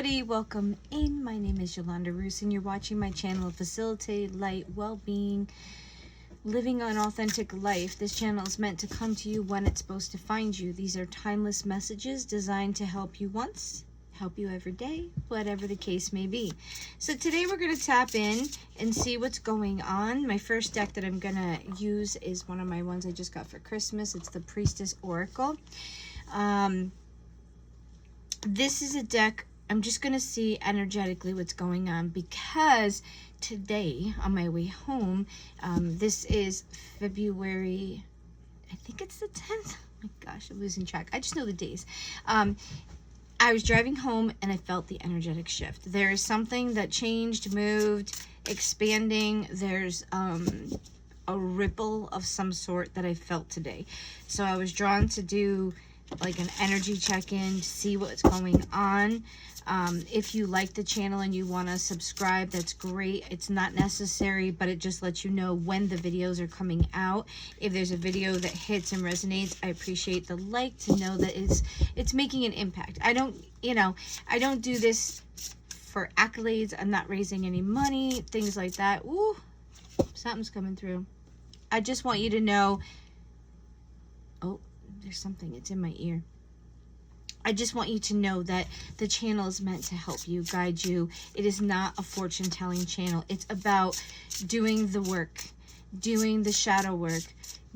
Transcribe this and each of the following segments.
everybody, welcome in. My name is Yolanda Roos and you're watching my channel, Facilitate Light Well-Being, Living an Authentic Life. This channel is meant to come to you when it's supposed to find you. These are timeless messages designed to help you once, help you every day, whatever the case may be. So today we're going to tap in and see what's going on. My first deck that I'm going to use is one of my ones I just got for Christmas. It's the Priestess Oracle. This is a deck, I'm just going to see energetically what's going on, because today on my way home, this is February, I think it's the 10th. Oh my gosh, I'm losing track. I just know the days. I was driving home and I felt the energetic shift. There is something that changed, moved, expanding. There's a ripple of some sort that I felt today. So I was drawn to do like an energy check-in to see what's going on. If you like the channel and you want to subscribe, that's great. It's not necessary, but it just lets you know when the videos are coming out. If there's a video that hits and resonates, I appreciate the like to know that it's making an impact. I don't do this for accolades. I'm not raising any money, things like that. Ooh, something's coming through. I just want you to know. Oh, there's something, it's in my ear. I just want you to know that the channel is meant to help you, guide you. It is not a fortune telling channel. It's about doing the work, doing the shadow work,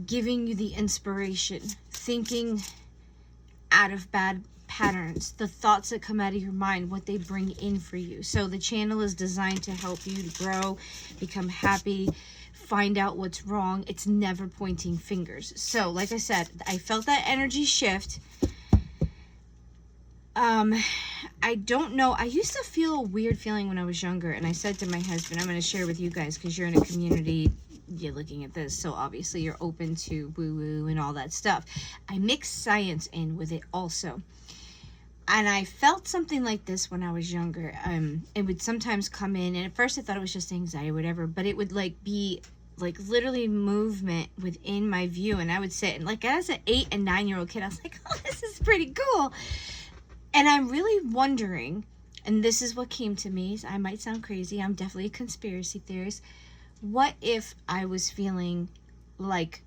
giving you the inspiration, thinking out of bad patterns, the thoughts that come out of your mind, what they bring in for you. So the channel is designed to help you to grow, become happy, find out what's wrong. It's never pointing fingers. So like I said, I felt that energy shift. I don't know. I used to feel a weird feeling when I was younger, and I said to my husband, I'm going to share with you guys because you're in a community, you're looking at this, so obviously you're open to woo-woo and all that stuff. I mixed science in with it also. And I felt something like this when I was younger. It would sometimes come in, and at first I thought it was just anxiety or whatever, but it would be literally movement within my view, and I would sit, and like as an 8 and 9-year-old kid, I was like, oh, this is pretty cool. And I'm really wondering, and this is what came to me, I might sound crazy, I'm definitely a conspiracy theorist, what if I was feeling like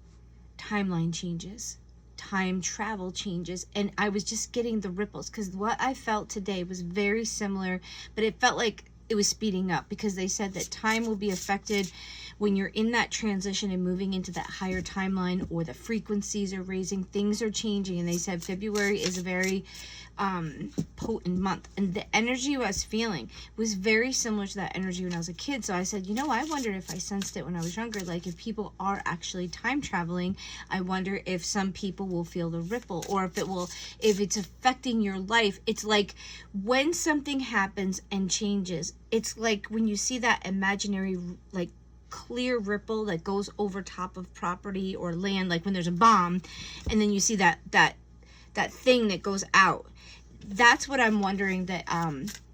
timeline changes, time travel changes, and I was just getting the ripples? Because what I felt today was very similar, but it felt like it was speeding up, because they said that time will be affected when you're in that transition and moving into that higher timeline, or the frequencies are raising, things are changing. And they said February is a very potent month, and the energy I was feeling was very similar to that energy when I was a kid. So I said, I wondered if I sensed it when I was younger, like if people are actually time traveling. I wonder if some people will feel the ripple, or if it's affecting your life. It's like when something happens and changes, it's like when you see that imaginary clear ripple that goes over top of property or land, like when there's a bomb, and then you see that thing that goes out. That's what I'm wondering that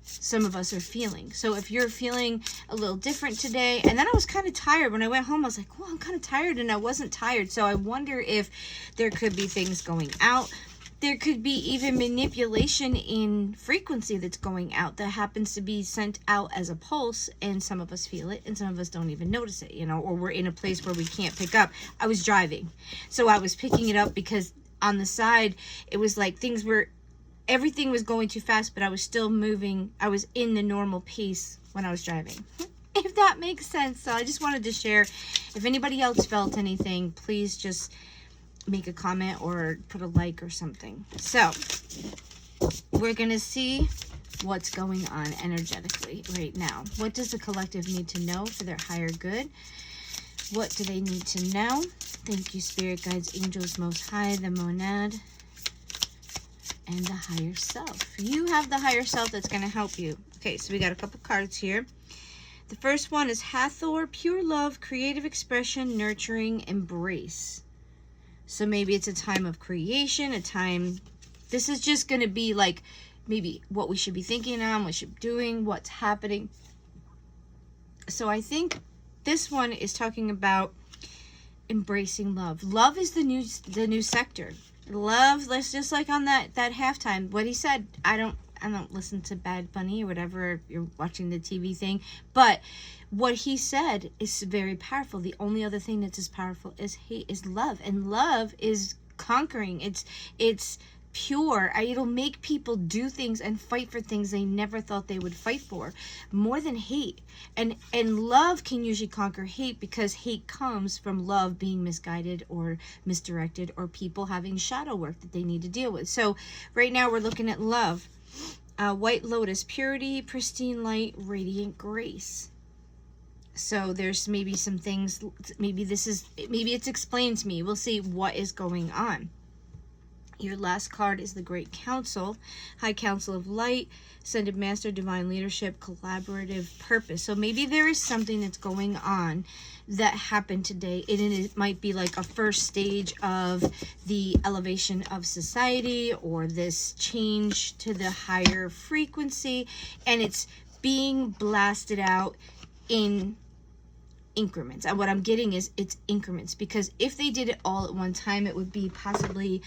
some of us are feeling. So if you're feeling a little different today, and then I was kind of tired when I went home, I was like, well, I'm kind of tired, and I wasn't tired. So I wonder if there could be things going out. There could be even manipulation in frequency that's going out that happens to be sent out as a pulse, and some of us feel it and some of us don't even notice it, or we're in a place where we can't pick up. I was driving, so I was picking it up because on the side, it was like everything was going too fast, but I was still moving. I was in the normal pace when I was driving, if that makes sense. So I just wanted to share. If anybody else felt anything, please just make a comment or put a like or something. So we're going to see what's going on energetically right now. What does the collective need to know for their higher good? What do they need to know? Thank you, spirit guides, angels, most high, the monad, and the higher self. You have the higher self that's going to help you. Okay, so we got a couple cards here. The first one is Hathor, pure love, creative expression, nurturing, embrace. So maybe it's a time of creation, this is just going to be like maybe what we should be thinking on, what we should be doing, what's happening. So I think this one is talking about embracing love. Love is the new sector. Love, let's just like on that halftime, what he said, I I don't listen to Bad Bunny or whatever, you're watching the TV thing, but what he said is very powerful. The only other thing that's as powerful as hate is love, and love is conquering. It's pure. It'll make people do things and fight for things they never thought they would fight for, more than hate. And love can usually conquer hate, because hate comes from love being misguided or misdirected, or people having shadow work that they need to deal with. So right now we're looking at love. White lotus, purity, pristine light, radiant grace. So there's maybe some things, maybe it's explained to me. We'll see what is going on. Your last card is the Great Council, High Council of Light, Ascended Master, Divine Leadership, Collaborative Purpose. So maybe there is something that's going on that happened today. It might be like a first stage of the elevation of society, or this change to the higher frequency, and it's being blasted out in increments. And what I'm getting is it's increments, because if they did it all at one time, it would be possibly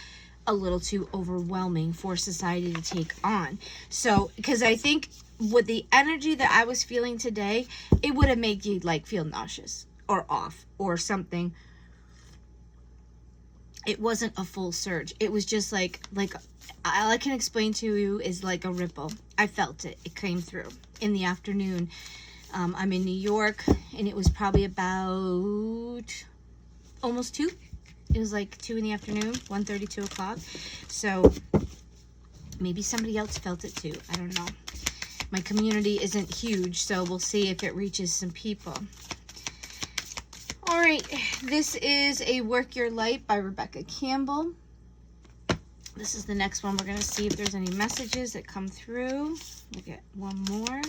a little too overwhelming for society to take on. So, because I think with the energy that I was feeling today, it would have made you like feel nauseous or off or something. It wasn't a full surge. It was just like all I can explain to you is like a ripple. I felt it. It came through in the afternoon. I'm in New York, and it was probably about almost 2. It was like 2 in the afternoon, 1:30, 2 o'clock. So maybe somebody else felt it too. I don't know. My community isn't huge, so we'll see if it reaches some people. All right, this is a Work Your Light by Rebecca Campbell. This is the next one. We're going to see if there's any messages that come through. We'll get one more.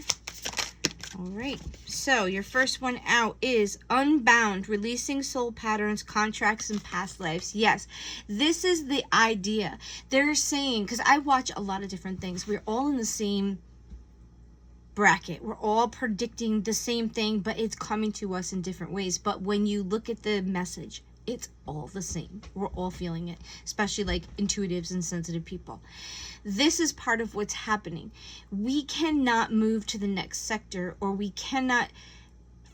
All right, so your first one out is Unbound, Releasing Soul Patterns, Contracts, and Past Lives. Yes, this is the idea. They're saying, because I watch a lot of different things, we're all in the same bracket. We're all predicting the same thing, but it's coming to us in different ways. But when you look at the message, it's all the same. We're all feeling it, especially like intuitives and sensitive people. This is part of what's happening. We cannot move to the next sector, or we cannot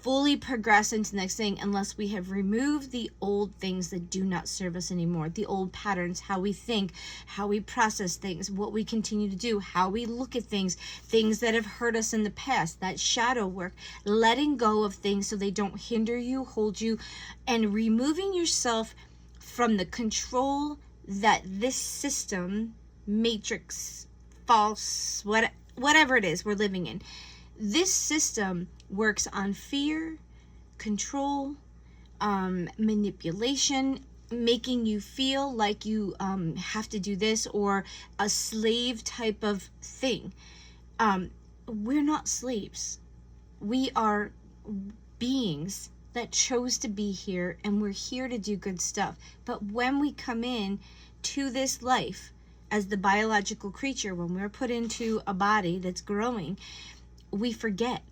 fully progress into the next thing unless we have removed the old things that do not serve us anymore. The old patterns, how we think, how we process things, what we continue to do, how we look at things, things that have hurt us in the past, that shadow work, letting go of things so they don't hinder you, hold you, and removing yourself from the control that this system, matrix, false, whatever it is we're living in. This system works on fear, control, manipulation, making you feel like you have to do this, or a slave type of thing. We're not slaves. We are beings that chose to be here, and we're here to do good stuff. But when we come in to this life as the biological creature, when we're put into a body that's growing, we forget.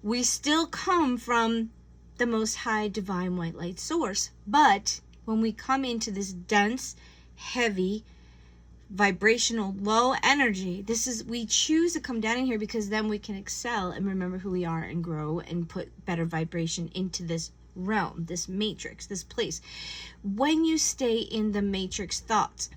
We still come from the most high divine white light source, but when we come into this dense, heavy, vibrational, low energy, we choose to come down in here, because then we can excel and remember who we are and grow and put better vibration into this realm, this matrix, this place. When you stay in the matrix thoughts,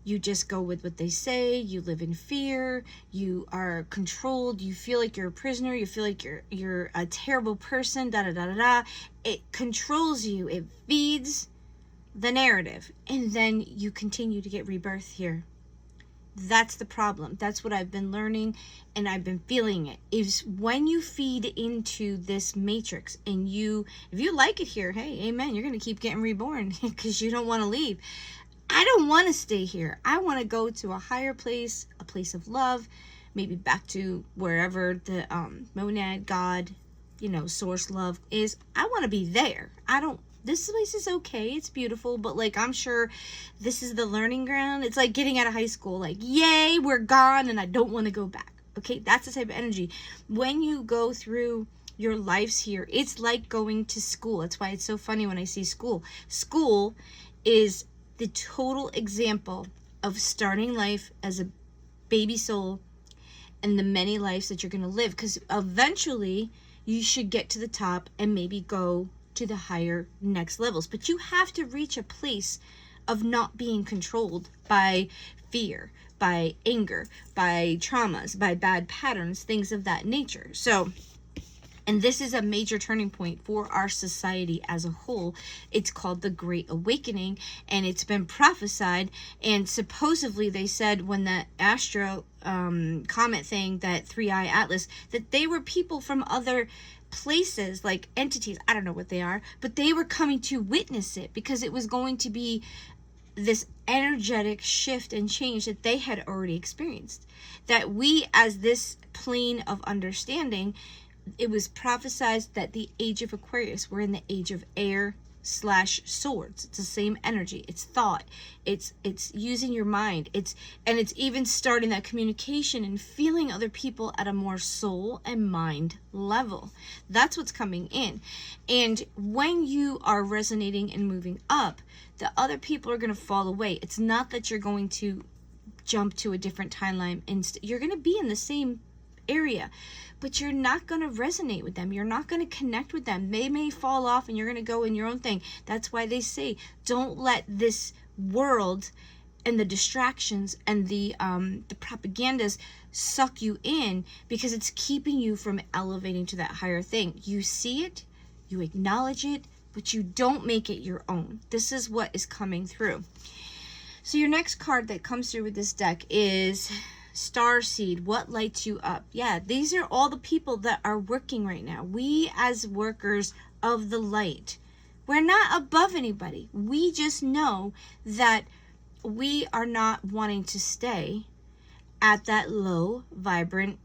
you just go with what they say, you live in fear, you are controlled, you feel like you're a prisoner, you feel like you're a terrible person, It controls you, it feeds the narrative, and then you continue to get rebirth here. That's the problem. That's what I've been learning, and I've been feeling it, is when you feed into this matrix, and if you like it here, hey, amen, you're going to keep getting reborn because you don't want to leave. I don't want to stay here. I want to go to a higher place, a place of love, maybe back to wherever the monad, God, source love is. I want to be there. This place is okay, it's beautiful, but like, I'm sure this is the learning ground. It's like getting out of high school, like, yay, we're gone, and I don't want to go back. Okay, that's the type of energy. When you go through your lives here, it's like going to school. That's why it's so funny when I see school. School is the total example of starting life as a baby soul and the many lives that you're going to live, because eventually you should get to the top and maybe go to the higher next levels. But you have to reach a place of not being controlled by fear, by anger, by traumas, by bad patterns, things of that nature. So, and this is a major turning point for our society as a whole. It's called the Great Awakening, and it's been prophesied. And supposedly they said when the Astro comet thing, that 3i Atlas, that they were people from other places, like entities, I don't know what they are, but they were coming to witness it, because it was going to be this energetic shift and change that they had already experienced. That we, as this plane of understanding, it was prophesied that the age of Aquarius, we're in the age of air / swords. It's the same energy. It's thought. It's using your mind. It's even starting that communication and feeling other people at a more soul and mind level. That's what's coming in. And when you are resonating and moving up, the other people are going to fall away. It's not that you're going to jump to a different timeline. You're going to be in the same area, but you're not going to resonate with them. You're not going to connect with them. They may fall off and you're going to go in your own thing. That's why they say, don't let this world and the distractions and the propagandas suck you in, because it's keeping you from elevating to that higher thing. You see it, you acknowledge it, but you don't make it your own. This is what is coming through. So your next card that comes through with this deck is Starseed. What lights you up? Yeah, these are all the people that are working right now. We, as workers of the light, we're not above anybody. We just know that we are not wanting to stay at that low vibration.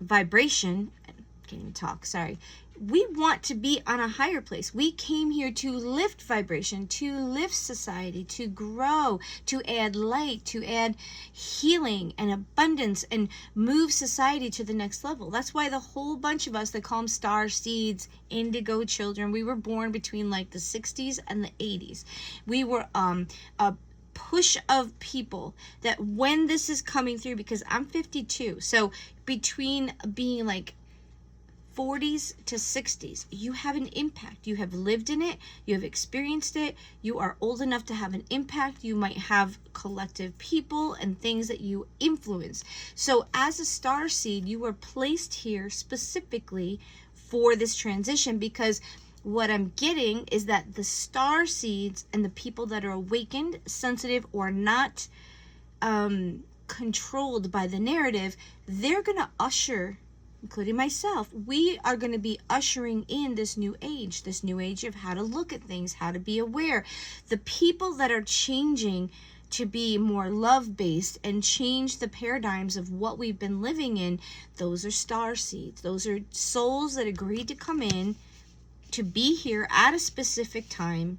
I can't even talk, sorry. We want to be on a higher place. We came here to lift vibration, to lift society, to grow, to add light, to add healing and abundance, and move society to the next level. That's why the whole bunch of us that call them star seeds, indigo children, we were born between like the 60s and the 80s. We were a push of people that when this is coming through, because I'm 52, so between being like 40s to 60s, you have an impact. You have lived in it, you have experienced it, you are old enough to have an impact. You might have collective people and things that you influence. So as a star seed, you were placed here specifically for this transition, because what I'm getting is that the star seeds and the people that are awakened, sensitive, or not controlled by the narrative, they're going to usher, including myself, we are going to be ushering in this new age of how to look at things, how to be aware. The people that are changing to be more love-based and change the paradigms of what we've been living in, those are star seeds. Those are souls that agreed to come in to be here at a specific time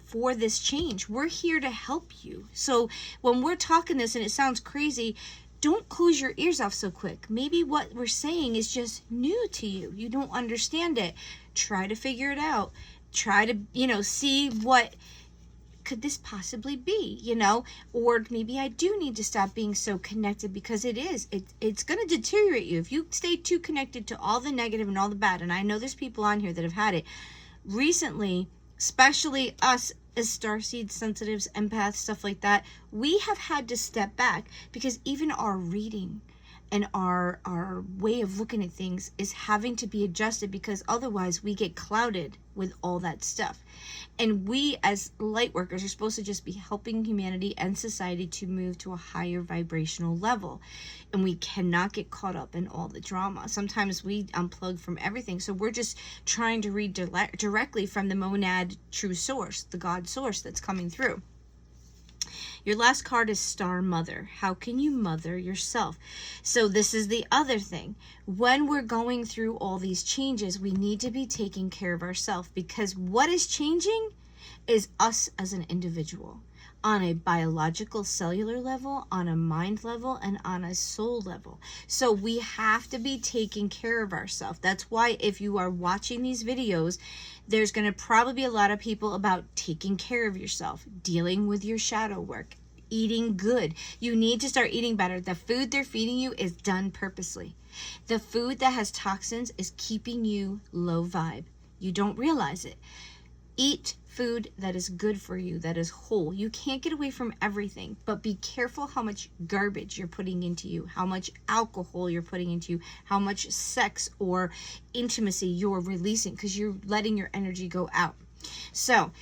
for this change. We're here to help you. So when we're talking this and it sounds crazy, don't close your ears off so quick. Maybe what we're saying is just new to you. You don't understand it. Try to figure it out. Try to, see what could this possibly be, or maybe I do need to stop being so connected, because it's going to deteriorate you if you stay too connected to all the negative and all the bad. And I know there's people on here that have had it recently, especially us as starseed sensitives, empaths, stuff like that. We have had to step back, because even our reading and our way of looking at things is having to be adjusted, because otherwise we get clouded with all that stuff. And we as light workers are supposed to just be helping humanity and society to move to a higher vibrational level. And we cannot get caught up in all the drama. Sometimes we unplug from everything. So we're just trying to read directly from the monad true source, the God source that's coming through. Your last card is Star Mother. How can you mother yourself? So this is the other thing. When we're going through all these changes, we need to be taking care of ourselves, because what is changing is us as an individual, on a biological cellular level, on a mind level, and on a soul level. So we have to be taking care of ourselves. That's why if you are watching these videos, there's going to probably be a lot of people about taking care of yourself, dealing with your shadow work, eating good. You need to start eating better. The food they're feeding you is done purposely. The food that has toxins is keeping you low vibe. You don't realize it. Eat food that is good for you, that is whole. You can't get away from everything, but be careful how much garbage you're putting into you, how much alcohol you're putting into you, how much sex or intimacy you're releasing, because you're letting your energy go out. So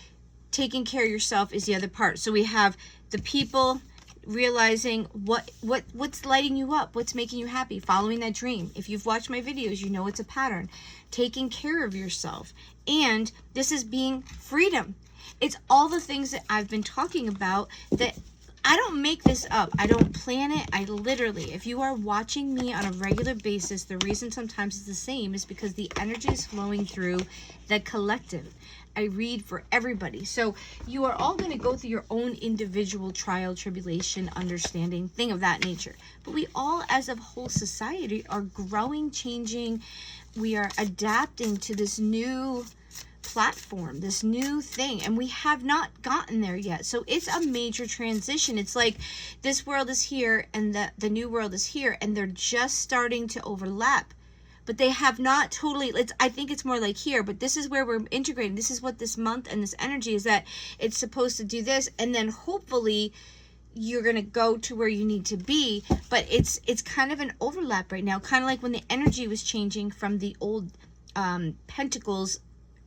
taking care of yourself is the other part. So we have the people realizing what's lighting you up, what's making you happy, following that dream. If you've watched my videos, you know it's a pattern. Taking care of yourself. And this is being freedom. It's all the things that I've been talking about, that I don't make this up. I don't plan it. I literally, if you are watching me on a regular basis, the reason sometimes it's the same is because the energy is flowing through the collective. I read for everybody. So you are all going to go through your own individual trial, tribulation, understanding, thing of that nature. But we all, as a whole society, are growing, changing. We are adapting to this new platform, this new thing, and we have not gotten there yet. So it's a major transition. It's like this world is here and the new world is here, and they're just starting to overlap. But they have not totally, I think it's more like here, but this is where we're integrating. This is what this month and this energy is, that it's supposed to do this, and then hopefully you're going to go to where you need to be. But it's kind of an overlap right now, kind of like when the energy was changing from the old Pentacles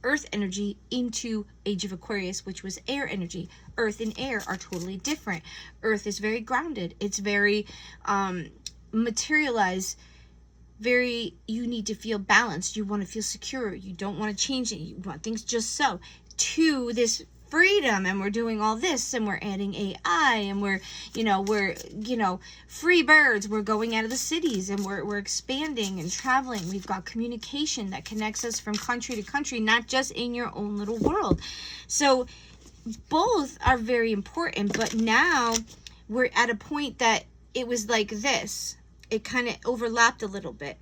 earth energy into Age of Aquarius, which was air energy. Earth and air are totally different. Earth is very grounded. It's very materialized. Very, you need to feel balanced. You want to feel secure. You don't want to change it. You want things just so. To this freedom, and we're doing all this, and we're adding AI, and we're free birds. We're going out of the cities, and we're expanding and traveling. We've got communication that connects us from country to country, not just in your own little world. So both are very important, but now we're at a point that it was like this. It kind of overlapped a little bit.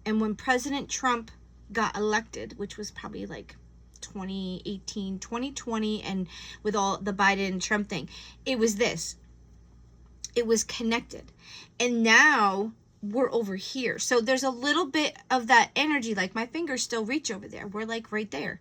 And when President Trump got elected, which was probably like 2018, 2020, and with all the Biden Trump thing, it was this. It was connected. And now we're over here. So there's a little bit of that energy, like my fingers still reach over there. We're like right there.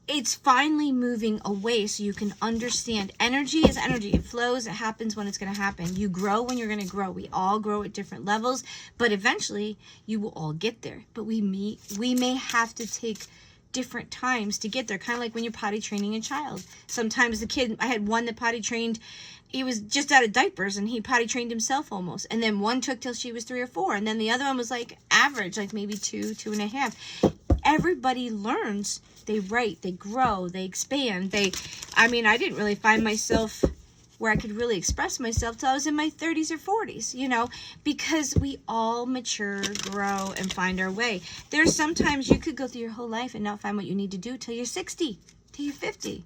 It's finally moving away, so you can understand energy is energy. It flows. It happens when it's going to happen. You grow when you're going to grow. We all grow at different levels, but eventually you will all get there. But we may have to take different times to get there. Kind of like when you're potty training a child. Sometimes the kid, I had one that potty trained, he was just out of diapers and he potty trained himself almost. And then one took till she was 3 or 4. And then the other one was like average, like maybe 2, 2.5. Everybody learns. They write, they grow, they expand. I didn't really find myself where I could really express myself till I was in my 30s or 40s, because we all mature, grow, and find our way. There's sometimes you could go through your whole life and not find what you need to do till you're 60, till you're 50,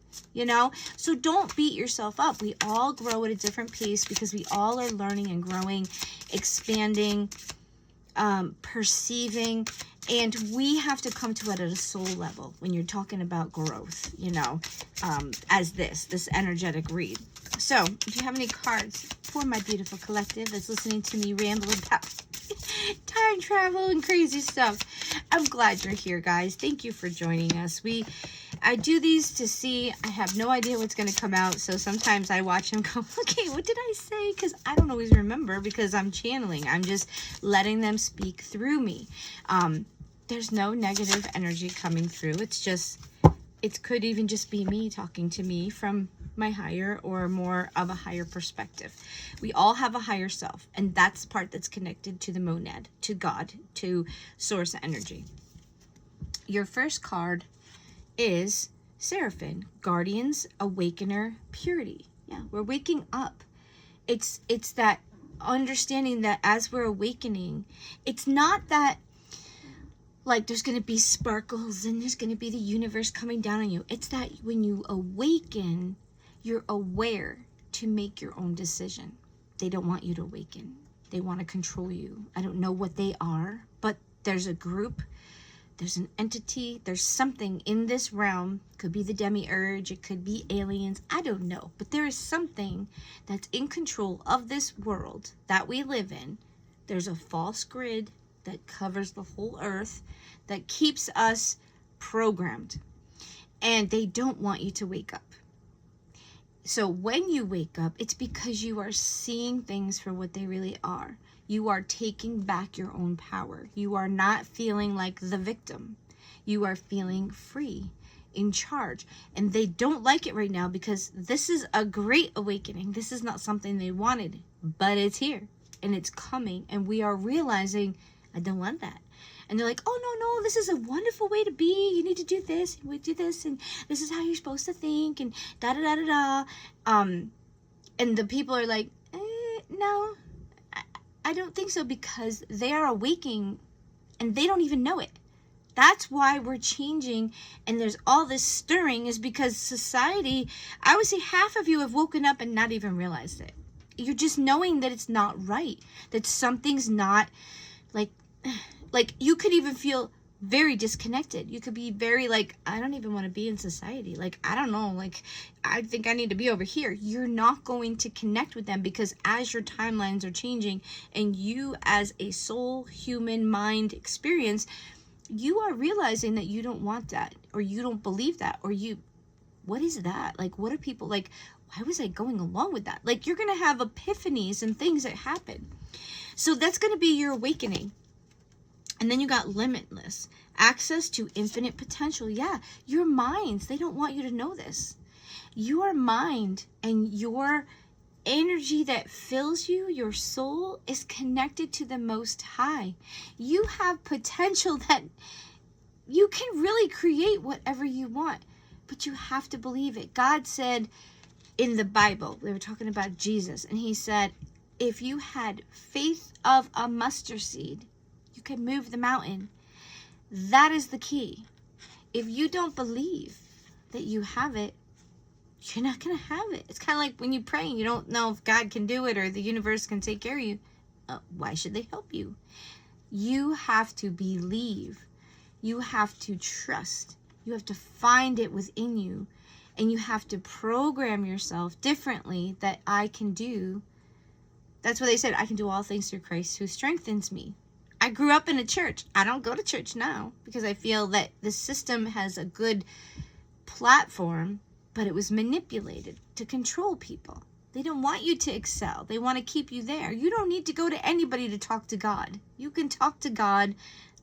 So don't beat yourself up. We all grow at a different pace because we all are learning and growing, expanding, perceiving, and we have to come to it at a soul level when you're talking about growth, as this energetic read. So if you have any cards for my beautiful collective that's listening to me ramble about time travel and crazy stuff, I'm glad you're here, guys. Thank you for joining us. I do these to see. I have no idea what's going to come out, so sometimes I watch them go, okay, what did I say? Because I don't always remember, because I'm channeling. I'm just letting them speak through me. There's no negative energy coming through. It could even just be me talking to me from my higher or more of a higher perspective. We all have a higher self, and that's the part that's connected to the monad, to God, to source energy. Your first card is Seraphim, Guardians, Awakener, Purity. Yeah, we're waking up. It's that understanding that as we're awakening, it's not that like there's going to be sparkles and there's going to be the universe coming down on you. It's that when you awaken, you're aware to make your own decision. They don't want you to awaken. They want to control you. I don't know what they are, but there's a group There's an entity, there's something in this realm. Could be the demiurge, it could be aliens, I don't know. But there is something that's in control of this world that we live in. There's a false grid that covers the whole earth that keeps us programmed. And they don't want you to wake up. So when you wake up, it's because you are seeing things for what they really are. You are taking back your own power. You are not feeling like the victim. You are feeling free, in charge. And they don't like it right now because this is a great awakening. This is not something they wanted, but it's here and it's coming. And we are realizing, I don't want that. And they're like, oh, no, this is a wonderful way to be. You need to do this, and we do this, and this is how you're supposed to think, and da-da-da-da-da. And the people are like, no, I don't think so, because they are awaking, and they don't even know it. That's why we're changing, and there's all this stirring, is because society, I would say half of you have woken up and not even realized it. You're just knowing that it's not right, that something's not, like you could even feel very disconnected. You could be very like, I don't even want to be in society. Like, I don't know, like, I think I need to be over here. You're not going to connect with them because as your timelines are changing and you as a soul, human mind experience, you are realizing that you don't want that, or you don't believe that, or what is that? Like, what are people like? Why was I going along with that? Like, you're going to have epiphanies and things that happen. So that's going to be your awakening. And then you got limitless access to infinite potential. Yeah, your minds, they don't want you to know this. Your mind and your energy that fills you, your soul, is connected to the Most High. You have potential that you can really create whatever you want, but you have to believe it. God said in the Bible, they were talking about Jesus, and he said, if you had faith of a mustard seed, you can move the mountain. That is the key. If you don't believe that you have it, you're not going to have it. It's kind of like when you pray and you don't know if God can do it or the universe can take care of you. Why should they help you? You have to believe. You have to trust. You have to find it within you. And you have to program yourself differently that I can do. That's what they said. I can do all things through Christ who strengthens me. I grew up in a church. I don't go to church now because I feel that the system has a good platform, but it was manipulated to control people. They don't want you to excel. They want to keep you there. You don't need to go to anybody to talk to God. You can talk to God,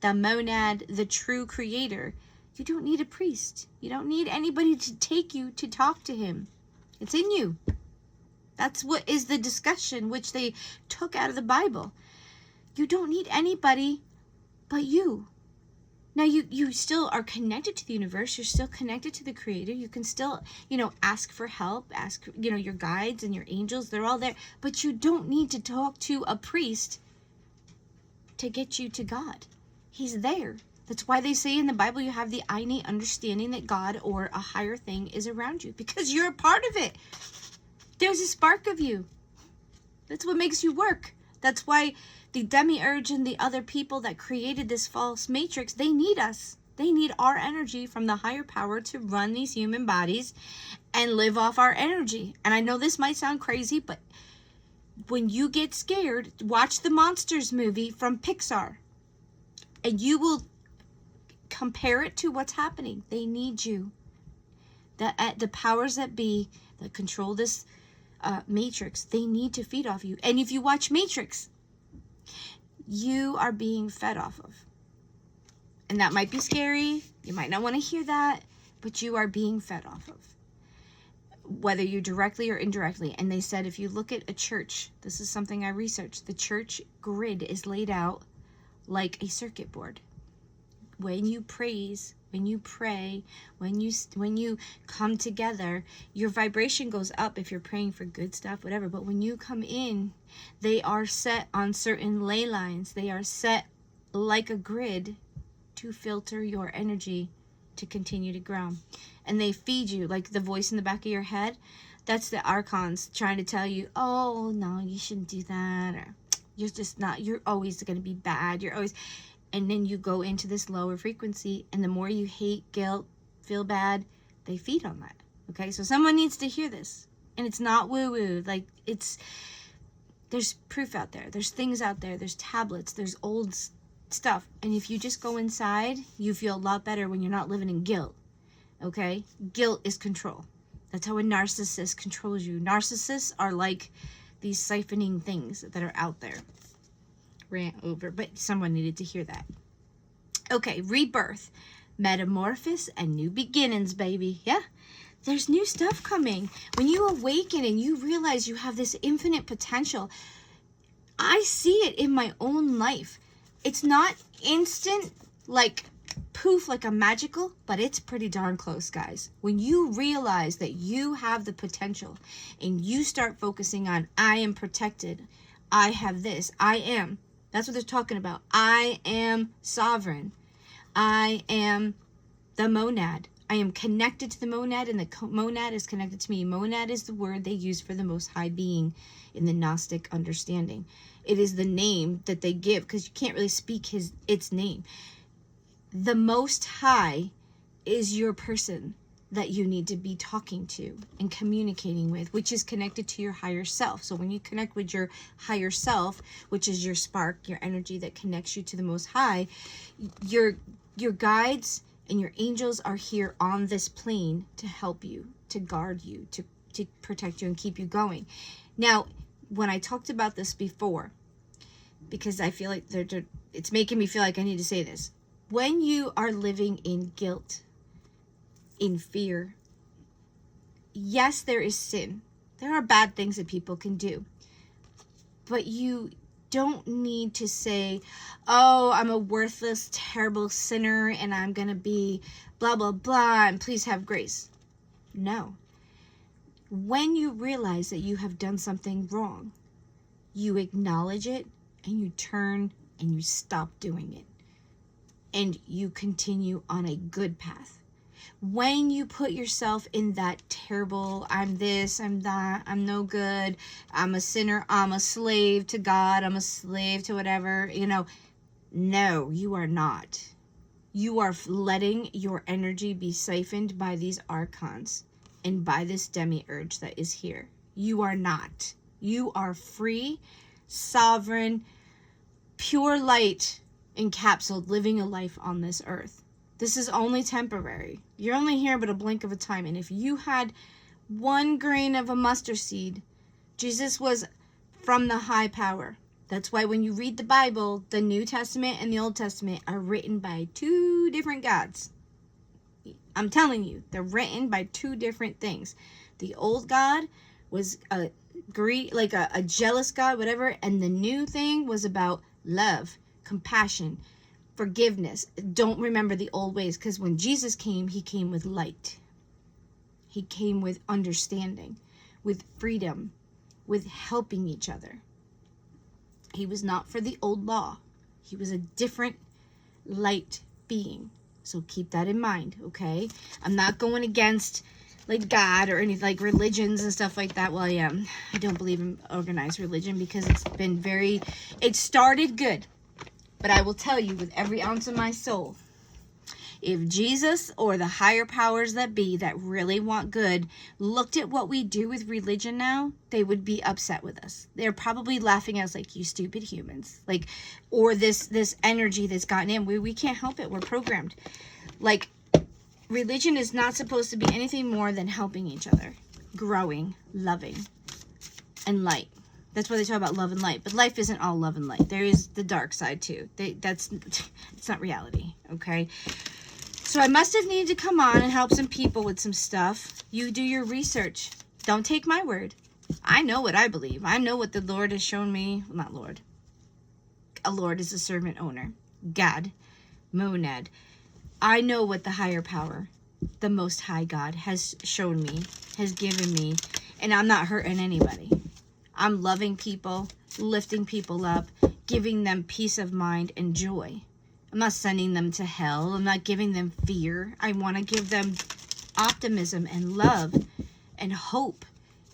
the monad, the true creator. You don't need a priest. You don't need anybody to take you to talk to him. It's in you. That's what is the discussion which they took out of the Bible. You don't need anybody but you. Now, you still are connected to the universe. You're still connected to the creator. You can still, ask for help, ask, your guides and your angels. They're all there. But you don't need to talk to a priest to get you to God. He's there. That's why they say in the Bible you have the innate understanding that God or a higher thing is around you, because you're a part of it. There's a spark of you. That's what makes you work. That's why the demiurge and the other people that created this false matrix, they need us. They need our energy from the higher power to run these human bodies and live off our energy. And I know this might sound crazy, but when you get scared, watch the Monsters movie from Pixar. And you will compare it to what's happening. They need you. The powers that be that control this matrix, they need to feed off you. And if you watch Matrix, you are being fed off of. And that might be scary. You might not want to hear that, but you are being fed off of, whether you directly or indirectly. And they said, if you look at a church, this is something I researched, the church grid is laid out like a circuit board. When you praise, when you pray, when you come together, your vibration goes up if you're praying for good stuff, whatever. But when you come in, they are set on certain ley lines. They are set like a grid to filter your energy to continue to grow. And they feed you, like the voice in the back of your head. That's the archons trying to tell you, oh, no, you shouldn't do that. Or you're just not, you're always going to be bad. You're always... And then you go into this lower frequency, and the more you hate, guilt, feel bad, they feed on that. Okay, so someone needs to hear this. And it's not woo-woo. Like, there's proof out there. There's things out there. There's tablets. There's old stuff. And if you just go inside, you feel a lot better when you're not living in guilt. Okay? Guilt is control. That's how a narcissist controls you. Narcissists are like these siphoning things that are out there. Rant over, but someone needed to hear that. Okay, rebirth, metamorphosis, and new beginnings, baby. Yeah, there's new stuff coming. When you awaken and you realize you have this infinite potential, I see it in my own life. It's not instant, like poof, like a magical, but it's pretty darn close, guys. When you realize that you have the potential and you start focusing on, I am protected, I have this, I am. That's what they're talking about. I am sovereign. I am the monad. I am connected to the monad, and the monad is connected to me. Monad is the word they use for the Most High Being in the Gnostic understanding. It is the name that they give, because you can't really speak its name. The Most High is your person that you need to be talking to and communicating with, which is connected to your higher self. So when you connect with your higher self, which is your spark, your energy that connects you to the Most High, your guides and your angels are here on this plane to help you, to guard you, to protect you and keep you going. Now, when I talked about this before, because I feel like it's making me feel like I need to say this. When you are living in guilt, in fear, yes, there is sin. There are bad things that people can do. But you don't need to say, oh, I'm a worthless, terrible sinner and I'm going to be blah, blah, blah, and please have grace. No. When you realize that you have done something wrong, you acknowledge it and you turn and you stop doing it. And you continue on a good path. When you put yourself in that terrible, I'm this, I'm that, I'm no good, I'm a sinner, I'm a slave to God, I'm a slave to whatever, no, you are not. You are letting your energy be siphoned by these archons and by this demiurge that is here. You are not. You are free, sovereign, pure light, encapsulated, living a life on this earth. This is only temporary. You're only here but a blink of a time. And if you had one grain of a mustard seed, Jesus was from the high power. That's why when you read the Bible, the New Testament and the Old Testament are written by two different gods. I'm telling you, they're written by two different things. The old God was a jealous God, whatever. And the new thing was about love, compassion, forgiveness. Don't remember the old ways, because when Jesus came, he came with light. He came with understanding, with freedom, with helping each other. He was not for the old law. He was a different light being. So keep that in mind, okay? I'm not going against like God or any like religions and stuff like that. Well, I don't believe in organized religion because it started good. But I will tell you with every ounce of my soul, if Jesus or the higher powers that be that really want good looked at what we do with religion now, they would be upset with us. They're probably laughing at us like, you stupid humans. Like, or this energy that's gotten in. We can't help it. We're programmed. Like, religion is not supposed to be anything more than helping each other, growing, loving, and light. That's why they talk about love and light. But life isn't all love and light. There is the dark side too. It's not reality, okay? So I must have needed to come on and help some people with some stuff. You do your research. Don't take my word. I know what I believe. I know what the Lord has shown me. Well, not Lord. A Lord is a servant owner. God. Monad. I know what the higher power, the Most High God, has shown me, has given me. And I'm not hurting anybody. I'm loving people, lifting people up, giving them peace of mind and joy. I'm not sending them to hell. I'm not giving them fear. I want to give them optimism and love and hope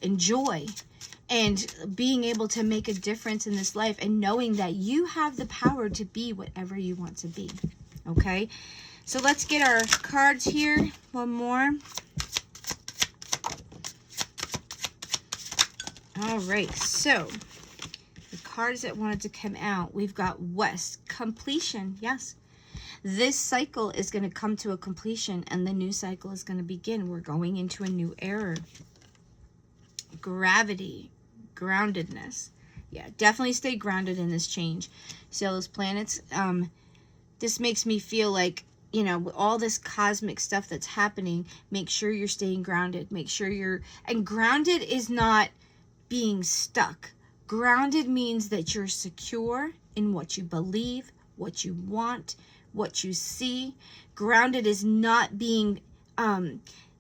and joy and being able to make a difference in this life, and knowing that you have the power to be whatever you want to be. Okay, so let's get our cards here. One more. All right, so the cards that wanted to come out, we've got West, completion. Yes, this cycle is going to come to a completion, and the new cycle is going to begin. We're going into a new era. Gravity, groundedness. Yeah, definitely stay grounded in this change. See all those planets? This makes me feel like, you know, with all this cosmic stuff that's happening, make sure you're staying grounded. Make sure you're, and grounded is not being stuck. Grounded means that you're secure in what you believe, what you want, what you see. Grounded is not being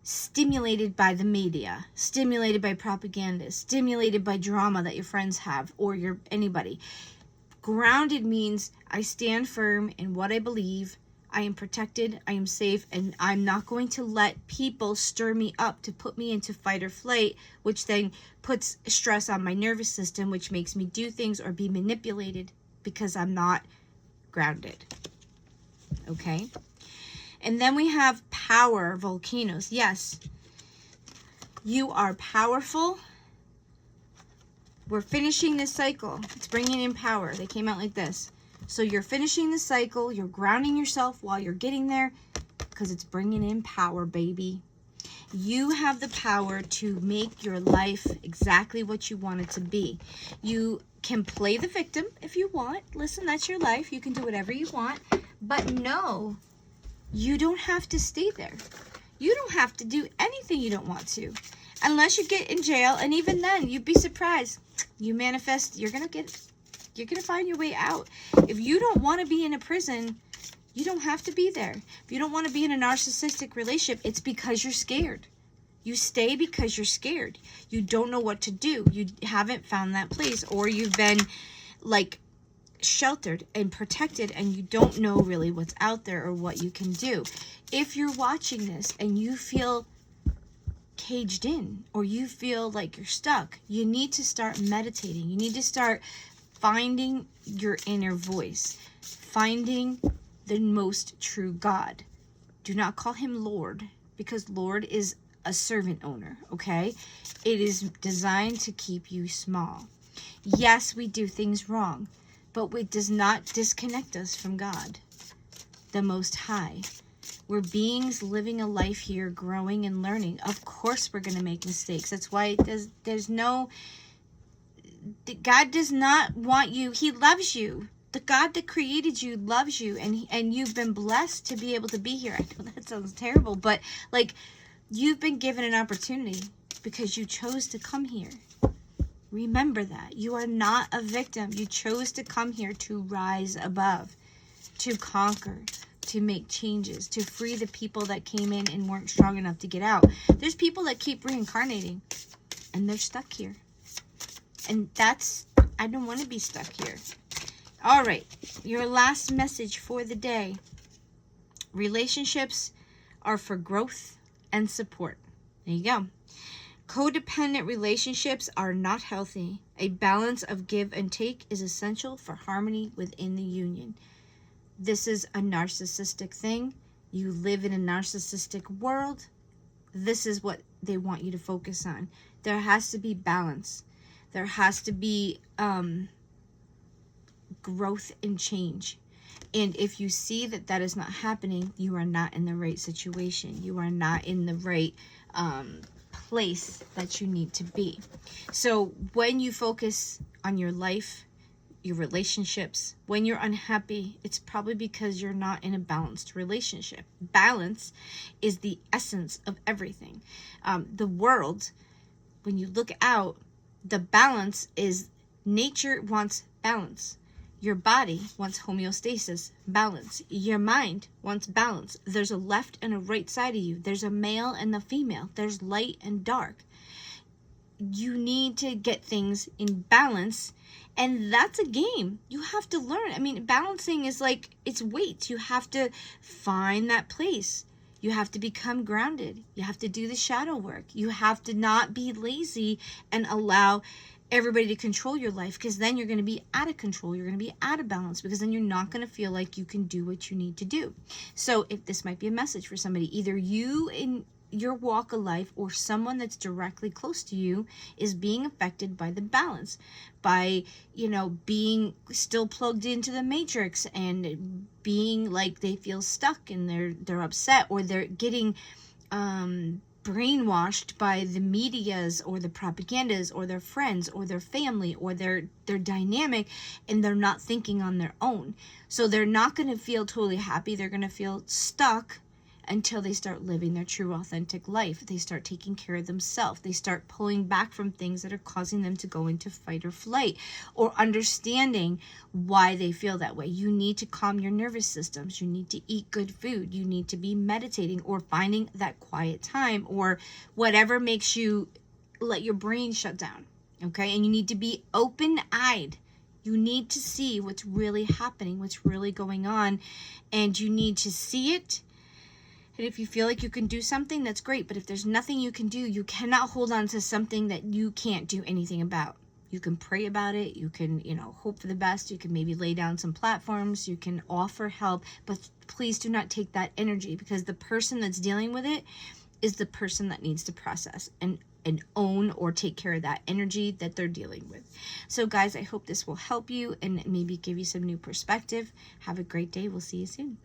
stimulated by the media, stimulated by propaganda, stimulated by drama that your friends have or anybody. Grounded means I stand firm in what I believe. I am protected, I am safe, and I'm not going to let people stir me up to put me into fight or flight, which then puts stress on my nervous system, which makes me do things or be manipulated because I'm not grounded. Okay? And then we have power, volcanoes. Yes, you are powerful. We're finishing this cycle. It's bringing in power. They came out like this. So you're finishing the cycle. You're grounding yourself while you're getting there because it's bringing in power, baby. You have the power to make your life exactly what you want it to be. You can play the victim if you want. Listen, that's your life. You can do whatever you want. But no, you don't have to stay there. You don't have to do anything you don't want to. Unless you get in jail, and even then, you'd be surprised. You manifest, you're gonna find your way out. If you don't want to be in a prison, you don't have to be there. If you don't want to be in a narcissistic relationship, it's because you're scared. You stay because you're scared. You don't know what to do. You haven't found that place, or you've been like sheltered and protected, and you don't know really what's out there or what you can do. If you're watching this and you feel caged in, or you feel like you're stuck, you need to start meditating. You need to start finding your inner voice, finding the most true God. Do not call him Lord, because Lord is a servant owner, okay? It is designed to keep you small. Yes, we do things wrong, but it does not disconnect us from God, the Most High. We're beings living a life here, growing and learning. Of course we're going to make mistakes. That's why God does not want you. He loves you. The God that created you loves you, and you've been blessed to be able to be here. I know that sounds terrible, but like, you've been given an opportunity because you chose to come here. Remember that. You are not a victim. You chose to come here to rise above, to conquer, to make changes, to free the people that came in and weren't strong enough to get out. There's people that keep reincarnating and they're stuck here. And I don't want to be stuck here. All right, your last message for the day. Relationships are for growth and support. There you go. Codependent relationships are not healthy. A balance of give and take is essential for harmony within the union. This is a narcissistic thing. You live in a narcissistic world. This is what they want you to focus on. There has to be balance. There has to be growth and change. And if you see that that is not happening, you are not in the right situation. You are not in the right place that you need to be. So when you focus on your life, your relationships, when you're unhappy, it's probably because you're not in a balanced relationship. Balance is the essence of everything. The world, when you look out, the balance is nature wants balance. Your body wants homeostasis, balance. Your mind wants balance. There's a left and a right side of you. There's a male and the female. There's light and dark. You need to get things in balance, and that's a game. You have to learn. I mean, balancing is like, it's weights. You have to find that place. You have to become grounded. You have to do the shadow work. You have to not be lazy and allow everybody to control your life, because then you're going to be out of control. You're going to be out of balance, because then you're not going to feel like you can do what you need to do. So if this might be a message for somebody, either you in your walk of life or someone that's directly close to you is being affected by the balance, by, being still plugged into the matrix and being like they feel stuck and they're upset, or they're getting brainwashed by the medias or the propagandas or their friends or their family or their dynamic, and they're not thinking on their own. So they're not going to feel totally happy. They're going to feel stuck until they start living their true authentic life. They start taking care of themselves. They start pulling back from things that are causing them to go into fight or flight, or understanding why they feel that way. You need to calm your nervous systems. You need to eat good food. You need to be meditating or finding that quiet time, or whatever makes you let your brain shut down. Okay? And you need to be open-eyed. You need to see what's really happening, what's really going on, and you need to see it. And if you feel like you can do something, that's great. But if there's nothing you can do, you cannot hold on to something that you can't do anything about. You can pray about it. You can, hope for the best. You can maybe lay down some platforms. You can offer help. But please do not take that energy, because the person that's dealing with it is the person that needs to process and own or take care of that energy that they're dealing with. So guys, I hope this will help you and maybe give you some new perspective. Have a great day. We'll see you soon.